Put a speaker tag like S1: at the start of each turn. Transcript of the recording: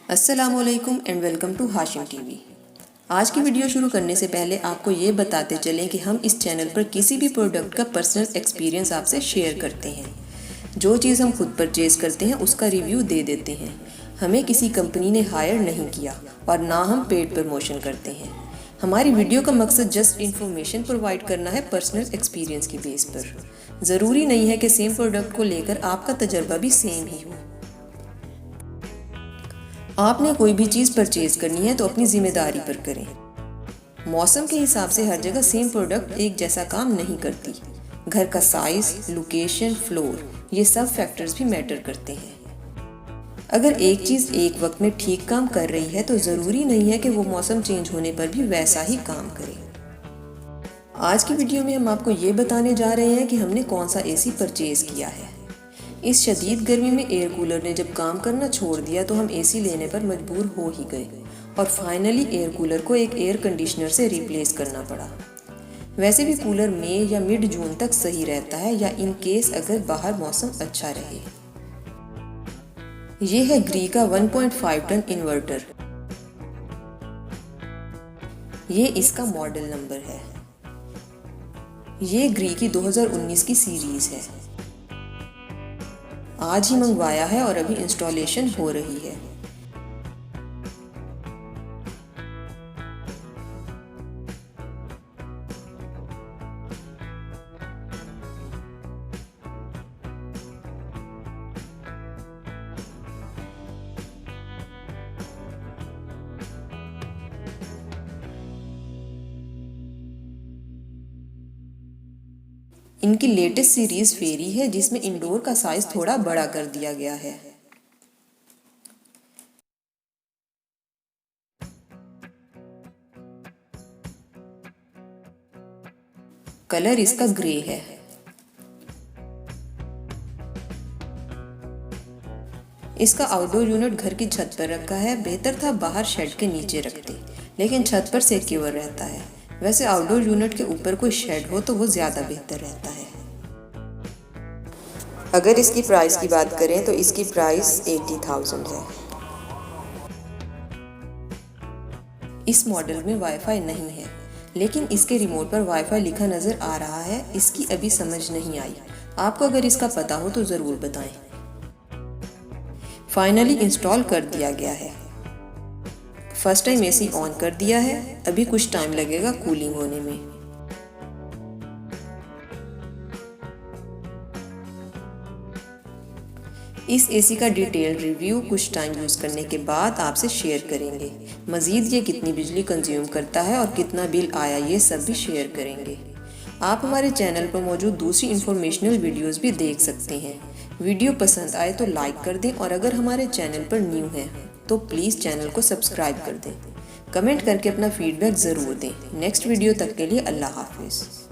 S1: अस्सलामुअलैकुम and welcome to Hashim TV. आज की वीडियो शुरू करने से पहले आपको ये बताते चलें कि हम इस चैनल पर किसी भी प्रोडक्ट का पर्सनल एक्सपीरियंस आपसे शेयर करते हैं। जो चीज़ हम खुद परचेज करते हैं उसका रिव्यू दे देते हैं। हमें किसी कंपनी ने हायर नहीं किया और ना हम पेड प्रमोशन करते हैं। हमारी वीडियो का मकसद जस्ट इन्फॉर्मेशन प्रोवाइड करना है पर्सनल एक्सपीरियंस की बेस पर। ज़रूरी नहीं है कि सेम प्रोडक्ट को लेकर आपका तजर्बा भी सेम ही हो। आपने कोई भी चीज़ परचेज करनी है तो अपनी जिम्मेदारी पर करें। मौसम के हिसाब से हर जगह सेम प्रोडक्ट एक जैसा काम नहीं करती। घर का साइज, लोकेशन, फ्लोर, ये सब फैक्टर्स भी मैटर करते हैं। अगर एक चीज़ एक वक्त में ठीक काम कर रही है तो ज़रूरी नहीं है कि वो मौसम चेंज होने पर भी वैसा ही काम करे। आज की वीडियो में हम आपको ये बताने जा रहे हैं कि हमने कौन सा एसी परचेज किया है। इस शदीद गर्मी में एयर कूलर ने जब काम करना छोड़ दिया तो हम एसी लेने पर मजबूर हो ही गए और फाइनली एयर कूलर को एक एयर कंडीशनर से रिप्लेस करना पड़ा। वैसे भी कूलर मई या मिड जून तक सही रहता है या इन केस अगर बाहर मौसम अच्छा रहे। ये है ग्री का 1.5 टन इन्वर्टर। ये इसका मॉडल नंबर है। ये ग्री की 2019 की सीरीज है। आज ही मंगवाया है और अभी इंस्टॉलेशन हो रही है। इनकी लेटेस्ट सीरीज फेरी है जिसमें इंडोर का साइज थोड़ा बड़ा कर दिया गया है। कलर इसका ग्रे है। इसका आउटडोर यूनिट घर की छत पर रखा है। बेहतर था बाहर शेड के नीचे रखते, लेकिन छत पर सिक्योर रहता है। वैसे आउटडोर यूनिट के ऊपर कोई शेड हो तो वो ज़्यादा बेहतर रहता है। अगर इसकी प्राइस की बात करें तो इसकी प्राइस 80,000 है। इस मॉडल में वाईफाई नहीं है, लेकिन इसके रिमोट पर वाईफाई लिखा नज़र आ रहा है। इसकी अभी समझ नहीं आई। आपको अगर इसका पता हो तो ज़रूर बताएं। फाइनली इंस्टॉल कर दिया गया है। फर्स्ट टाइम एसी ऑन कर दिया है। अभी कुछ टाइम लगेगा कूलिंग होने में। इस एसी का डिटेल रिव्यू कुछ टाइम यूज़ करने के बाद आपसे शेयर करेंगे। मज़ीद ये कितनी बिजली कंज्यूम करता है और कितना बिल आया ये सब भी शेयर करेंगे। आप हमारे चैनल पर मौजूद दूसरी इंफॉर्मेशनल वीडियोस भी देख सकते हैं। वीडियो पसंद आए तो लाइक कर दें और अगर हमारे चैनल पर न्यू हैं तो प्लीज़ चैनल को सब्सक्राइब कर दें। कमेंट करके अपना फीडबैक ज़रूर दें। नेक्स्ट वीडियो तक के लिए अल्लाह हाफिज़।